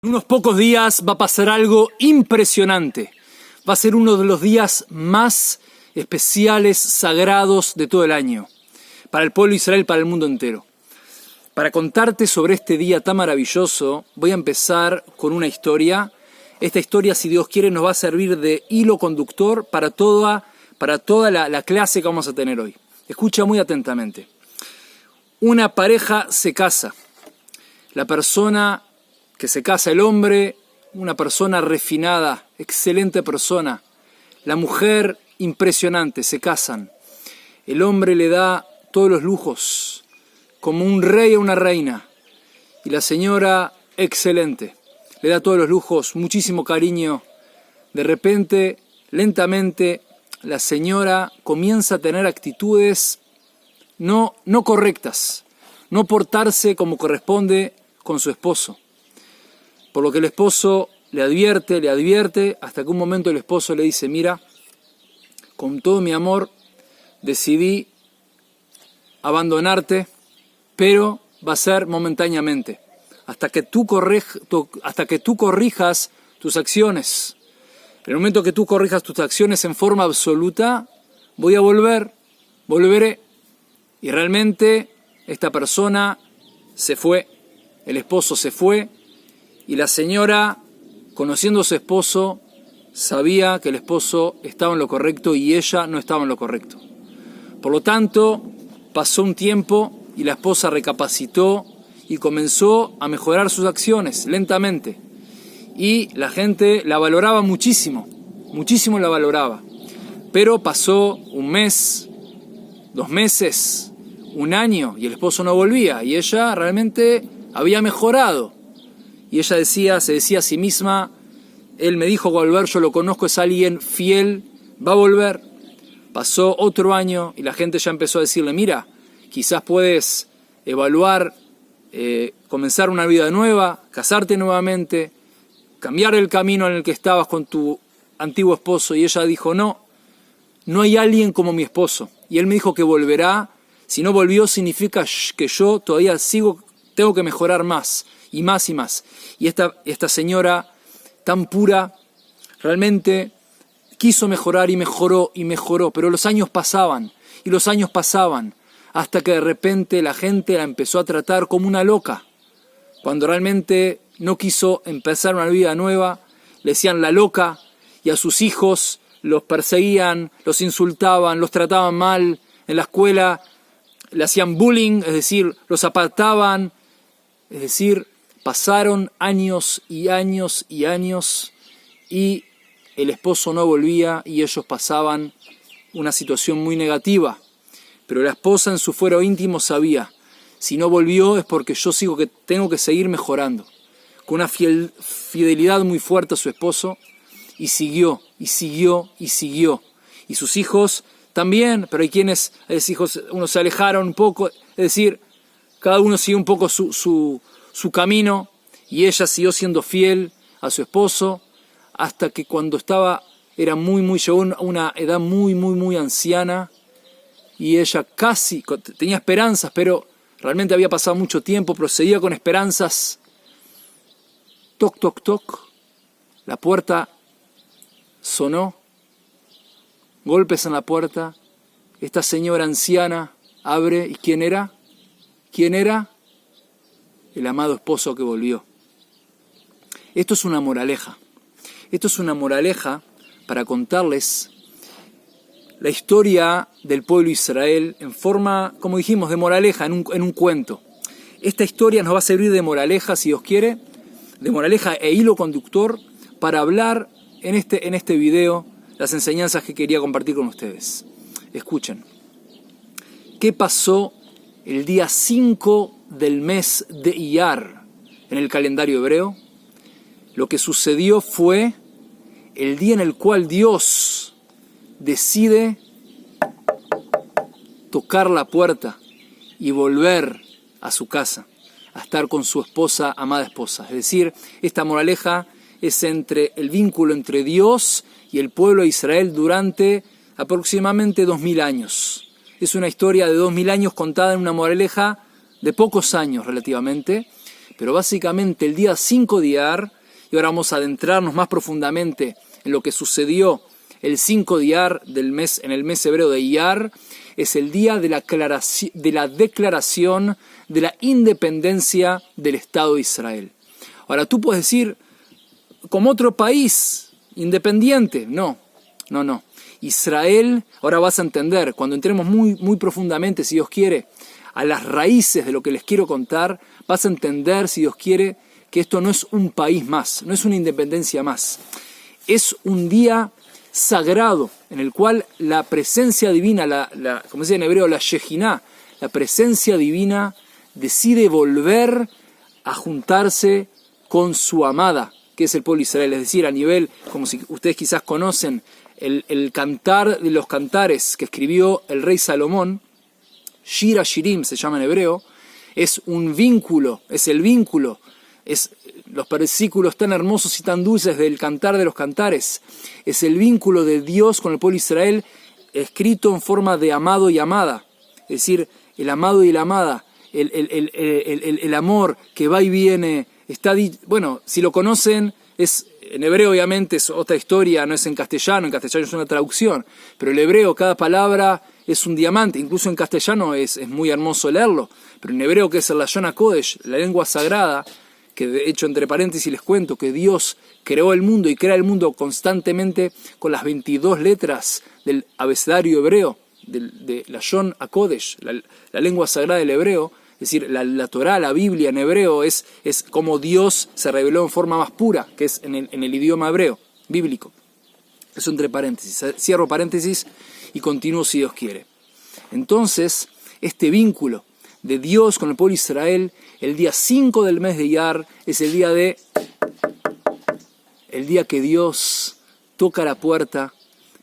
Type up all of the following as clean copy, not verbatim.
En unos pocos días va a pasar algo impresionante. Va a ser uno de los días más especiales, sagrados de todo el año. Para el pueblo de Israel, para el mundo entero. Para contarte sobre este día tan maravilloso, voy a empezar con una historia. Esta historia, si Dios quiere, nos va a servir de hilo conductor para toda la clase que vamos a tener hoy. Escucha muy atentamente. Una pareja se casa. La persona que se casa, el hombre, una persona refinada, excelente persona. La mujer, impresionante, se casan. El hombre le da todos los lujos, como un rey a una reina. Y la señora, excelente, le da todos los lujos, muchísimo cariño. De repente, lentamente, la señora comienza a tener actitudes no correctas, no portarse como corresponde con su esposo. Por lo que el esposo le advierte, hasta que un momento el esposo le dice: mira, con todo mi amor decidí abandonarte, pero va a ser momentáneamente, hasta que tú corrijas tus acciones. En el momento que tú corrijas tus acciones en forma absoluta, volveré. Y realmente esta persona se fue, el esposo se fue, y la señora, conociendo a su esposo, sabía que el esposo estaba en lo correcto y ella no estaba en lo correcto. Por lo tanto, pasó un tiempo y la esposa recapacitó y comenzó a mejorar sus acciones lentamente. Y la gente la valoraba muchísimo la valoraba. Pero pasó un mes, 2 meses, 1 año y el esposo no volvía y ella realmente había mejorado. Y ella se decía a sí misma: él me dijo volver, yo lo conozco, es alguien fiel, va a volver. Pasó otro año y la gente ya empezó a decirle: mira, quizás puedes evaluar, comenzar una vida nueva, casarte nuevamente, cambiar el camino en el que estabas con tu antiguo esposo. Y ella dijo: no hay alguien como mi esposo. Y él me dijo que volverá. Si no volvió, significa que yo todavía tengo que mejorar más. Y más y más. Y esta señora tan pura realmente quiso mejorar y mejoró, pero los años pasaban hasta que de repente la gente la empezó a tratar como una loca. Cuando realmente no quiso empezar una vida nueva, le decían la loca, y a sus hijos los perseguían, los insultaban, los trataban mal en la escuela, le hacían bullying, es decir, los apartaban, es decir, pasaron años y años y años y el esposo no volvía y ellos pasaban una situación muy negativa. Pero la esposa en su fuero íntimo sabía: si no volvió es porque yo tengo que seguir mejorando. Con una fidelidad muy fuerte a su esposo, y siguió. Y sus hijos también, pero hay hijos, unos se alejaron un poco, es decir, cada uno siguió un poco su camino, y ella siguió siendo fiel a su esposo hasta que cuando llegó a una edad muy anciana, y ella casi tenía esperanzas, pero realmente había pasado mucho tiempo, proseguía con esperanzas. Toc, toc, toc, la puerta sonó, golpes en la puerta, esta señora anciana abre, ¿y quién era? El amado esposo que volvió. Esto es una moraleja para contarles la historia del pueblo de Israel en forma, como dijimos, de moraleja, en un cuento. Esta historia nos va a servir de moraleja, si Dios quiere, de moraleja e hilo conductor para hablar en este video las enseñanzas que quería compartir con ustedes. Escuchen. ¿Qué pasó el día 5 del mes de Iyar en el calendario hebreo? Lo que sucedió fue el día en el cual Dios decide tocar la puerta y volver a su casa, a estar con su esposa, amada esposa. Es decir, esta moraleja es entre el vínculo entre Dios y el pueblo de Israel durante aproximadamente 2000 años. Es una historia de 2000 años contada en una moraleja de pocos años relativamente, pero básicamente el día 5 de Iyar, y ahora vamos a adentrarnos más profundamente en lo que sucedió el 5 de Iyar en el mes hebreo de Iyar, es el día de la declaración de la independencia del Estado de Israel. Ahora tú puedes decir, como otro país independiente, no. Israel, ahora vas a entender, cuando entremos muy profundamente, si Dios quiere, a las raíces de lo que les quiero contar, vas a entender, si Dios quiere, que esto no es un país más, no es una independencia más. Es un día sagrado en el cual la presencia divina, como se dice en hebreo, la Shejiná, la presencia divina decide volver a juntarse con su amada, que es el pueblo de Israel. Es decir, a nivel, como si ustedes quizás conocen, el cantar de los cantares que escribió el rey Salomón, Shir HaShirim se llama en hebreo, es un vínculo, es el vínculo, es los versículos tan hermosos y tan dulces del cantar de los cantares, es el vínculo de Dios con el pueblo de Israel escrito en forma de amado y amada, es decir, el amado y la amada, el amor que va y viene, bueno, si lo conocen, es en hebreo obviamente es otra historia, no es en castellano es una traducción, pero el hebreo, cada palabra es un diamante, incluso en castellano es muy hermoso leerlo, pero en hebreo, que es el Lashon HaKodesh, la lengua sagrada, que de hecho entre paréntesis les cuento que Dios creó el mundo y crea el mundo constantemente con las 22 letras del abecedario hebreo, de Lashon HaKodesh, la lengua sagrada del hebreo. Es decir, la Torá, la Biblia en hebreo es como Dios se reveló en forma más pura, que es en el idioma hebreo, bíblico. Eso entre paréntesis. Cierro paréntesis y continúo si Dios quiere. Entonces, este vínculo de Dios con el pueblo de Israel, el día 5 del mes de Iyar, es el día que Dios toca la puerta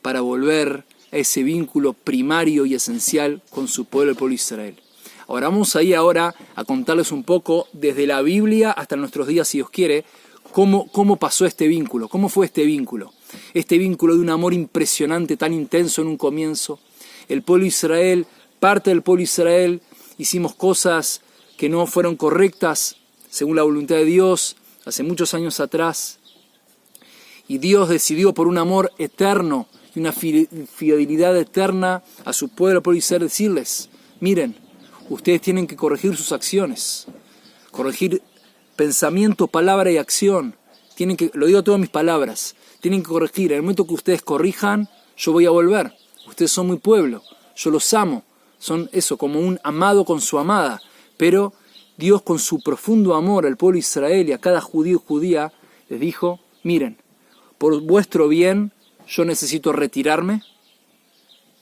para volver a ese vínculo primario y esencial con su pueblo, el pueblo de Israel. Ahora vamos a ir a contarles un poco desde la Biblia hasta nuestros días, si Dios quiere, cómo pasó este vínculo, cómo fue este vínculo. Este vínculo de un amor impresionante, tan intenso en un comienzo. El pueblo de Israel, parte del pueblo de Israel, hicimos cosas que no fueron correctas según la voluntad de Dios hace muchos años atrás. Y Dios decidió por un amor eterno y una fidelidad eterna a su pueblo, el pueblo de Israel, decirles, miren, ustedes tienen que corregir sus acciones, corregir pensamiento, palabra y acción. Lo digo todas mis palabras, tienen que corregir. En el momento que ustedes corrijan, yo voy a volver. Ustedes son mi pueblo, yo los amo. Son eso, como un amado con su amada. Pero Dios, con su profundo amor al pueblo de Israel y a cada judío y judía, les dijo, miren, por vuestro bien yo necesito retirarme,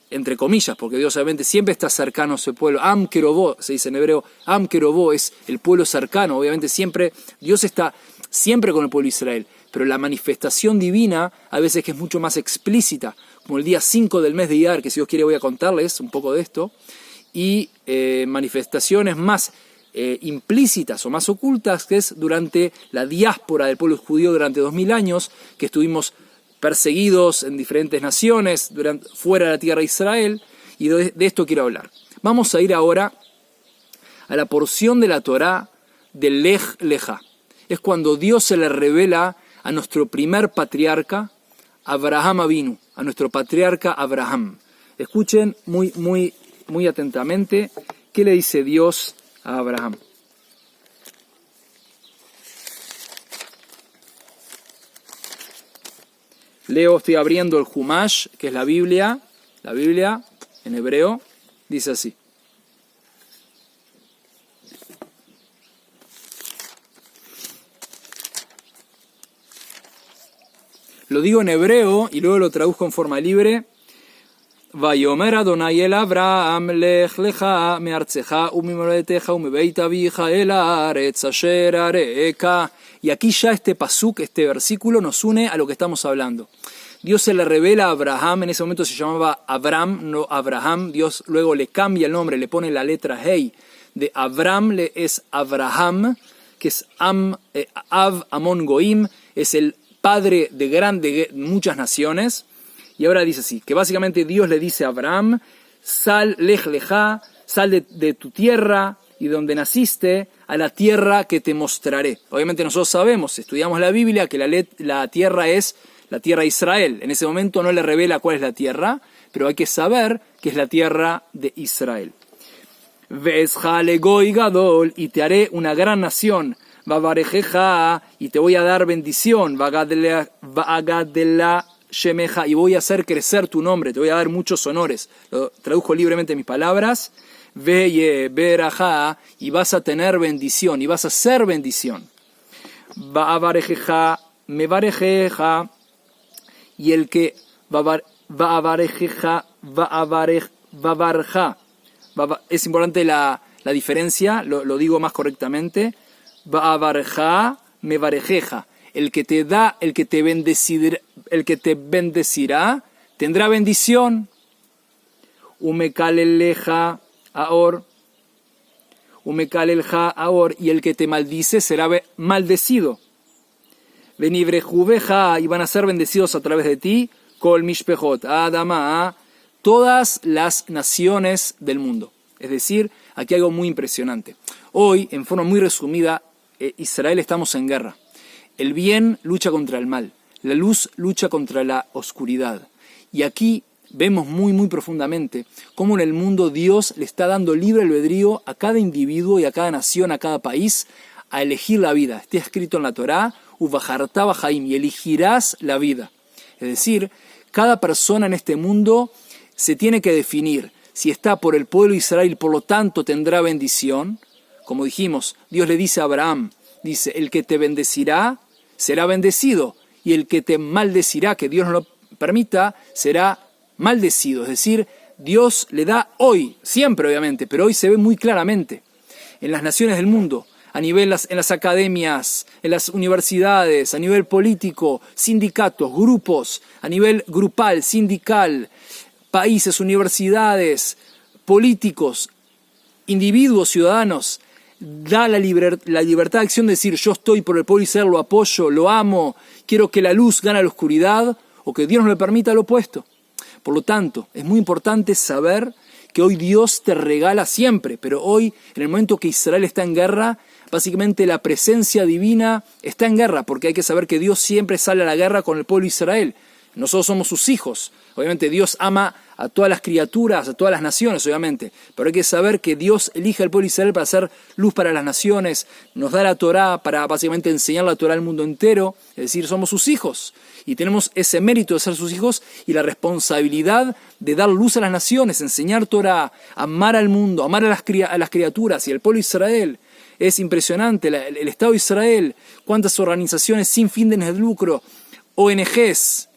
entre comillas, porque Dios obviamente siempre está cercano a su pueblo. Am Kerobó, se dice en hebreo, Am Kerobó es el pueblo cercano, obviamente siempre, Dios está siempre con el pueblo de Israel, pero la manifestación divina a veces que es mucho más explícita, como el día 5 del mes de Iyar, que si Dios quiere voy a contarles un poco de esto, y manifestaciones más implícitas o más ocultas, que es durante la diáspora del pueblo judío durante 2000 años, que estuvimos perseguidos en diferentes naciones, fuera de la tierra de Israel, y de esto quiero hablar. Vamos a ir ahora a la porción de la Torá del Lej Lejá. Es cuando Dios se le revela a nuestro primer patriarca, Abraham Avinu, a nuestro patriarca Abraham. Escuchen muy atentamente qué le dice Dios a Abraham. Estoy abriendo el Humash, que es la Biblia en hebreo, dice así. Lo digo en hebreo y luego lo traduzco en forma libre. Vayomer Adonai el Abraham lech lecha me'artzecha u'mimoledetecha u'mebeit avicha el haaretz asher areka. Y aquí ya este pasuk, este versículo, nos une a lo que estamos hablando. Dios se le revela a Abraham, en ese momento se llamaba Abram, no Abraham. Dios luego le cambia el nombre, le pone la letra Hei. De Abram es Abraham, que es Av Amon Goim, es el padre de muchas naciones. Y ahora dice así, que básicamente Dios le dice a Abraham, sal lej lejá, sal de tu tierra y donde naciste, a la tierra que te mostraré. Obviamente nosotros sabemos, estudiamos la Biblia, que la tierra es la tierra de Israel. En ese momento no le revela cuál es la tierra, pero hay que saber que es la tierra de Israel. Ve'escha legoy gadol, y te haré una gran nación. Vavarejeja, y te voy a dar bendición. Va'agadela shemeja, y voy a hacer crecer tu nombre, te voy a dar muchos honores. Lo traduzco libremente mis palabras. Veye beraja, y vas a tener bendición, y vas a ser bendición. Va'avarejeja, me varejeja, y el que va'avarejeja, va'avarja. Es importante la diferencia, lo digo más correctamente. Va'avarja, me varejeja. El que te da, el que te bendecirá, tendrá bendición. Umekaleleja aor, y el que te maldice será maldecido. Venibrejuveja, y van a ser bendecidos a través de ti, kol mishpejot adama, todas las naciones del mundo. Es decir, aquí hay algo muy impresionante. Hoy, en forma muy resumida, Israel estamos en guerra. El bien lucha contra el mal, la luz lucha contra la oscuridad. Y aquí vemos muy, muy profundamente cómo en el mundo Dios le está dando libre albedrío a cada individuo y a cada nación, a cada país, a elegir la vida. Está escrito en la Torá, Uvajartá Bajaim, y elegirás la vida. Es decir, cada persona en este mundo se tiene que definir si está por el pueblo de Israel, por lo tanto tendrá bendición. Como dijimos, Dios le dice a Abraham, dice, el que te bendecirá será bendecido, y el que te maldecirá, que Dios no lo permita, será maldecido. Es decir, Dios le da hoy, siempre obviamente, pero hoy se ve muy claramente en las naciones del mundo, a nivel en las academias, en las universidades, a nivel político, sindicatos, grupos, a nivel grupal, sindical, países, universidades, políticos, individuos, ciudadanos, da la libertad de acción de decir yo estoy por el pueblo de Israel, lo apoyo, lo amo, quiero que la luz gane a la oscuridad, o que Dios no le permita lo opuesto. Por lo tanto, es muy importante saber que hoy Dios te regala siempre, pero hoy, en el momento que Israel está en guerra, básicamente la presencia divina está en guerra, porque hay que saber que Dios siempre sale a la guerra con el pueblo de Israel. Nosotros somos sus hijos. Obviamente Dios ama a todas las criaturas, a todas las naciones, obviamente. Pero hay que saber que Dios elige al pueblo de Israel para hacer luz para las naciones. Nos da la Torá para básicamente enseñar la Torá al mundo entero. Es decir, somos sus hijos. Y tenemos ese mérito de ser sus hijos y la responsabilidad de dar luz a las naciones, enseñar Torá, amar al mundo, amar a las criaturas y al pueblo de Israel. Es impresionante el Estado de Israel, cuántas organizaciones sin fines de lucro, ONGs,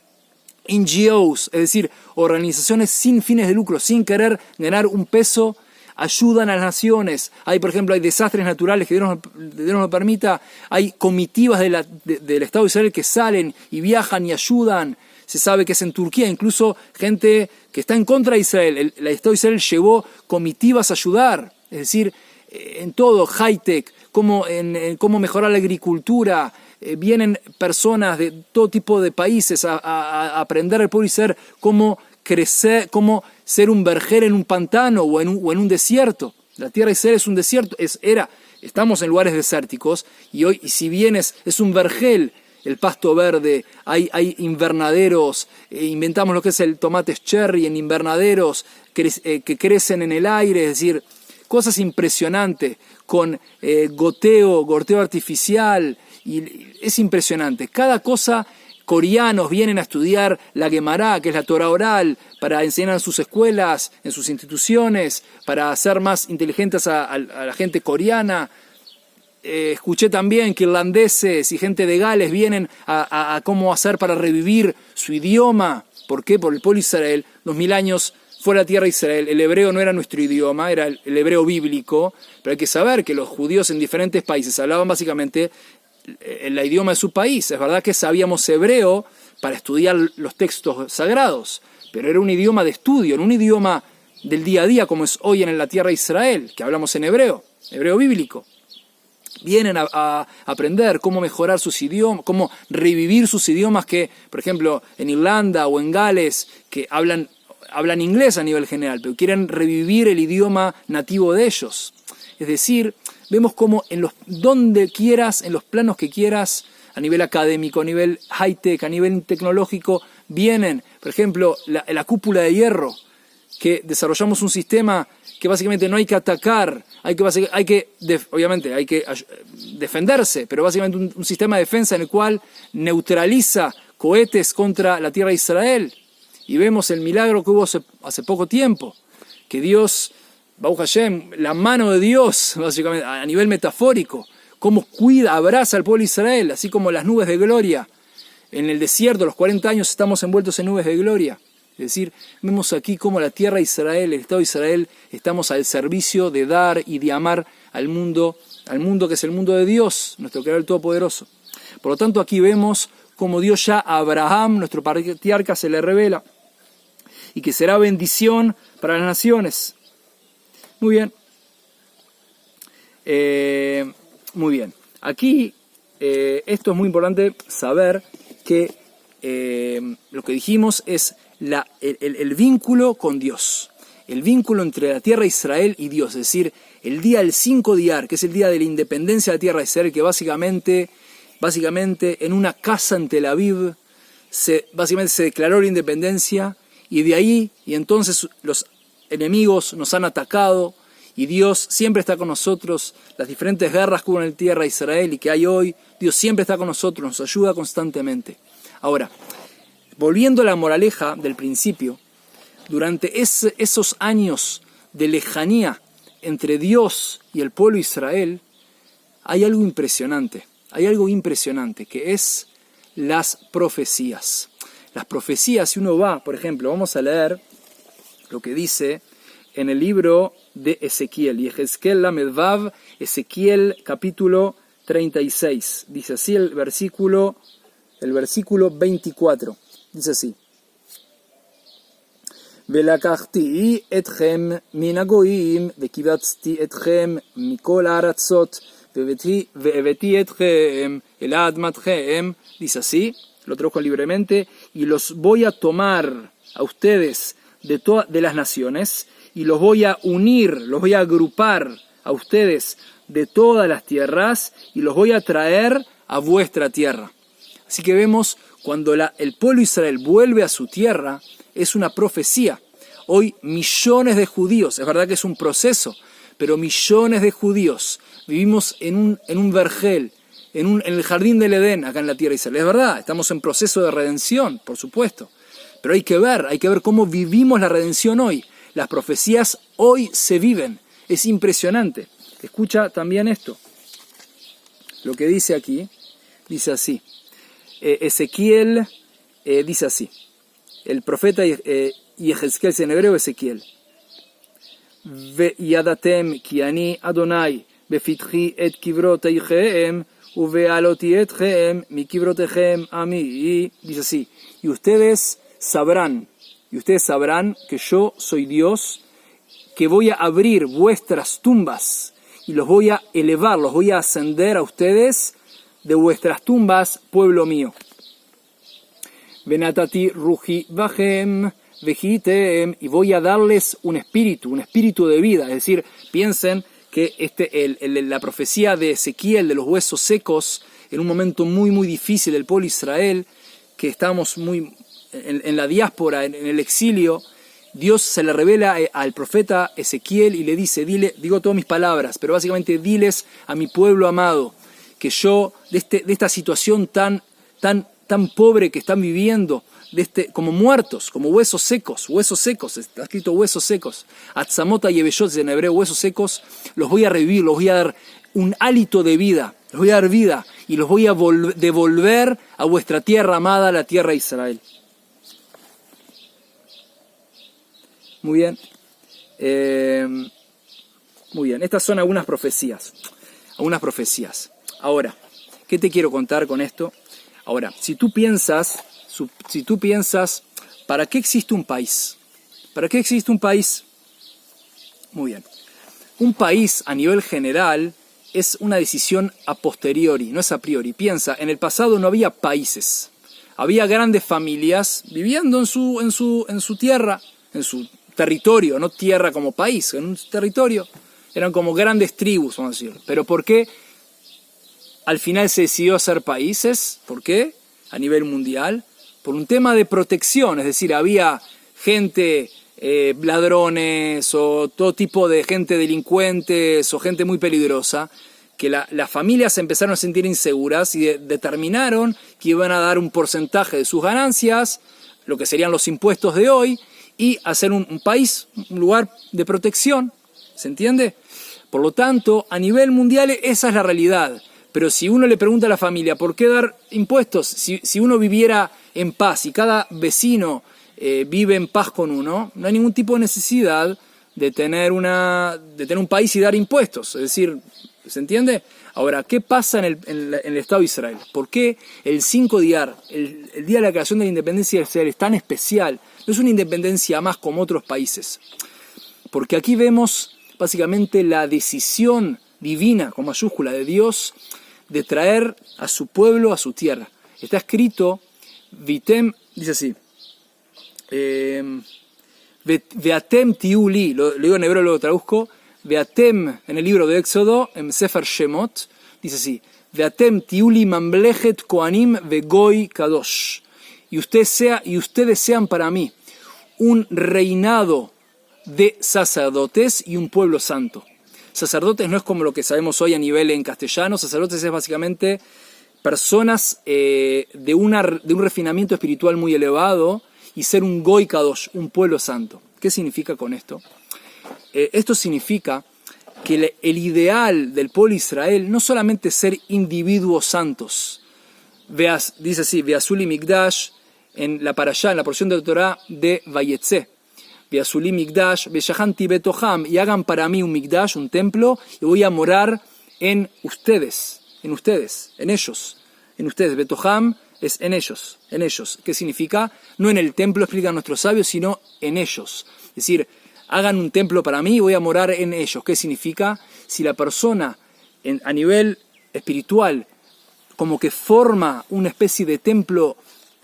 NGOs, es decir, organizaciones sin fines de lucro, sin querer ganar un peso, ayudan a las naciones. Por ejemplo, hay desastres naturales que Dios nos lo permita, hay comitivas del Estado de Israel que salen y viajan y ayudan. Se sabe que es en Turquía, incluso gente que está en contra de Israel. El Estado de Israel llevó comitivas a ayudar, es decir, en todo, high-tech, cómo mejorar la agricultura. Vienen personas de todo tipo de países a aprender al pueblo de Israel cómo crecer, cómo ser un vergel en un pantano o en un desierto. La tierra de Israel es un desierto, estamos en lugares desérticos y hoy, si bien es un vergel, el pasto verde, hay invernaderos, inventamos lo que es el tomate cherry en invernaderos que crecen en el aire, es decir, cosas impresionantes con goteo artificial, y es impresionante. Cada cosa, coreanos vienen a estudiar la Gemara, que es la Torah oral, para enseñar en sus escuelas, en sus instituciones, para hacer más inteligentes a la gente coreana. Escuché también que irlandeses y gente de Gales vienen a cómo hacer para revivir su idioma. ¿Por qué? Por el pueblo de Israel, 2000 años fue la tierra de Israel. El hebreo no era nuestro idioma, era el hebreo bíblico, pero hay que saber que los judíos en diferentes países hablaban básicamente el idioma de su país. Es verdad que sabíamos hebreo para estudiar los textos sagrados, pero era un idioma de estudio, no un idioma del día a día como es hoy en la tierra de Israel, que hablamos en hebreo bíblico. Vienen a aprender cómo mejorar sus idiomas, cómo revivir sus idiomas que, por ejemplo, en Irlanda o en Gales, que hablan inglés a nivel general, pero quieren revivir el idioma nativo de ellos. Es decir, vemos cómo donde quieras, en los planos que quieras, a nivel académico, a nivel high-tech, a nivel tecnológico, vienen, por ejemplo, la cúpula de hierro, que desarrollamos un sistema que básicamente no hay que atacar, obviamente hay que defenderse, pero básicamente un sistema de defensa en el cual neutraliza cohetes contra la tierra de Israel. Y vemos el milagro que hubo hace poco tiempo, que Dios, Baruch Hashem, la mano de Dios, básicamente a nivel metafórico, cómo abraza al pueblo de Israel, así como las nubes de gloria. En el desierto, los 40 años, estamos envueltos en nubes de gloria. Es decir, vemos aquí cómo la tierra de Israel, el Estado de Israel, estamos al servicio de dar y de amar al mundo que es el mundo de Dios, nuestro Creador Todopoderoso. Por lo tanto, aquí vemos cómo Dios ya a Abraham, nuestro patriarca, se le revela y que será bendición para las naciones. Muy bien. Muy bien. Aquí, esto es muy importante saber que lo que dijimos es el vínculo con Dios, el vínculo entre la tierra de Israel y Dios, es decir, el día del 5 de Iyar, que es el día de la independencia de la tierra de Israel, que básicamente en una casa en Tel Aviv se declaró la independencia, y de ahí, y entonces los enemigos nos han atacado, y Dios siempre está con nosotros. Las diferentes guerras que hubo en la tierra de Israel y que hay hoy, Dios siempre está con nosotros, nos ayuda constantemente. Ahora, volviendo a la moraleja del principio, durante esos años de lejanía entre Dios y el pueblo de Israel, hay algo impresionante, que es las profecías. Las profecías, si uno va, por ejemplo, vamos a leer lo que dice en el libro de Ezequiel, Yehezkel Lamed Vav, Ezequiel capítulo 36. Dice así el versículo 24. Dice así: Velakachti etchem min hagoyim vekibatzti etchem mikol haaratzot ve'eveti etchem el admatchem. Dice así, lo traduzco libremente: y los voy a tomar a ustedes de las naciones, y los voy a unir, los voy a agrupar a ustedes de todas las tierras, y los voy a traer a vuestra tierra. Así que vemos, cuando el pueblo de Israel vuelve a su tierra, es una profecía. Hoy millones de judíos, es verdad que es un proceso, pero millones de judíos vivimos en un vergel, en el jardín del Edén, acá en la tierra de Israel. Es verdad, estamos en proceso de redención, por supuesto, pero hay que ver cómo vivimos la redención hoy. Las profecías hoy se viven, es impresionante. Escucha también esto, lo que dice aquí, dice así. Ezequiel dice así, el profeta Yehezkel en hebreo, Ezequiel: Ve'yadatem ki ani Adonai befitchi et kivroteihem uve'aloti etchem mi kivrotechem ami. Dice así: y ustedes sabrán que yo soy Dios, que voy a abrir vuestras tumbas y los voy a elevar, los voy a ascender a ustedes de vuestras tumbas, pueblo mío. Venatati ruji bajem vejitem, y voy a darles un espíritu de vida. Es decir, piensen que la profecía de Ezequiel de los huesos secos, en un momento muy muy difícil del pueblo de Israel, que estábamos muy en la diáspora, en el exilio, Dios se le revela al profeta Ezequiel y le dice: digo todas mis palabras, pero básicamente diles a mi pueblo amado que yo, de esta situación tan pobre que están viviendo, como muertos, como huesos secos, está escrito huesos secos, atzamota y ebeyot en hebreo, huesos secos, los voy a revivir, los voy a dar un hálito de vida, les voy a dar vida y los voy a devolver a vuestra tierra amada, la tierra de Israel. Muy bien. Muy bien, estas son algunas profecías. Ahora, ¿qué te quiero contar con esto? Ahora, si tú piensas, ¿para qué existe un país? ¿Para qué existe un país? Muy bien. Un país a nivel general es una decisión a posteriori, no es a priori. Piensa, en el pasado no había países. Había grandes familias viviendo en su tierra, en su territorio, no tierra como país, en un territorio. eran como grandes tribus, vamos a decir. Pero ¿por qué al final se decidió hacer países? ¿Por qué? A nivel mundial. Por un tema de protección, es decir, había gente, ladrones o todo tipo de gente delincuentes o gente muy peligrosa, que las familias se empezaron a sentir inseguras y determinaron que iban a dar un porcentaje de sus ganancias, lo que serían los impuestos de hoy, y hacer un país, un lugar de protección, ¿se entiende? Por lo tanto, a nivel mundial esa es la realidad. Pero si uno le pregunta a la familia, ¿por qué dar impuestos? Si uno viviera en paz y cada vecino vive en paz con uno, no hay ningún tipo de necesidad de tener un país y dar impuestos. Es decir, ¿se entiende? Ahora, ¿qué pasa en el Estado de Israel? ¿Por qué el 5 de Iyar, el día de la creación de la independencia de Israel, es tan especial? No es una independencia más como otros países. Porque aquí vemos básicamente la decisión divina, con mayúscula, de Dios, de traer a su pueblo a su tierra. Está escrito, Vitem, dice así, Veatem tiuli, lo digo en hebreo, lo traduzco, Veatem, en el libro de Éxodo, en Sefer Shemot, dice así, Veatem tiuli mamlechet koanim vegoy kadosh, y ustedes sean para mí un reinado de sacerdotes y un pueblo santo. Sacerdotes no es como lo que sabemos hoy a nivel en castellano. Sacerdotes es básicamente personas de un refinamiento espiritual muy elevado y ser un Goy Kadosh, un pueblo santo. ¿Qué significa con esto? Esto significa que el ideal del pueblo de Israel no solamente ser individuos santos. Dice así, Veazuli Mikdash, en la parashá, en la porción de la Torah de Vayetze. Veazuli Mikdash, Veyahanti Betoham, y hagan para mí un Mikdash, un templo, y voy a morar en ustedes, en ellos, en ustedes. Betoham es en ellos. ¿Qué significa? No en el templo, explican nuestros sabios, sino en ellos. Es decir, hagan un templo para mí y voy a morar en ellos. ¿Qué significa? Si la persona a nivel espiritual como que forma una especie de templo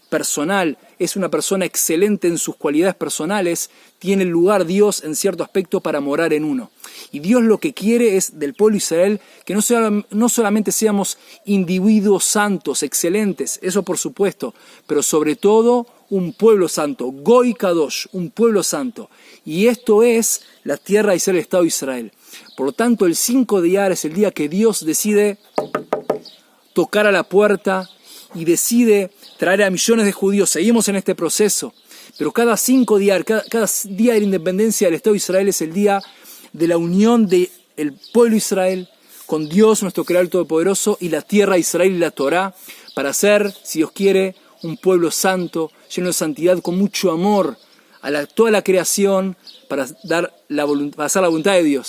personal, es una persona excelente en sus cualidades personales, tiene el lugar Dios en cierto aspecto para morar en uno. Y Dios lo que quiere es del pueblo de Israel que no solamente seamos individuos santos, excelentes, eso por supuesto, pero sobre todo un pueblo santo, Goy Kadosh, un pueblo santo. Y esto es la tierra de Israel, el Estado de Israel. Por lo tanto, el 5 de Iyar es el día que Dios decide tocar a la puerta y decide traer a millones de judíos. Seguimos en este proceso, pero cada 5 días, cada día de la independencia del Estado de Israel es el día de la unión del pueblo de Israel con Dios, nuestro Creador Todopoderoso, y la tierra de Israel y la Torá, para ser, si Dios quiere, un pueblo santo, lleno de santidad, con mucho amor a toda la creación, para hacer la voluntad de Dios.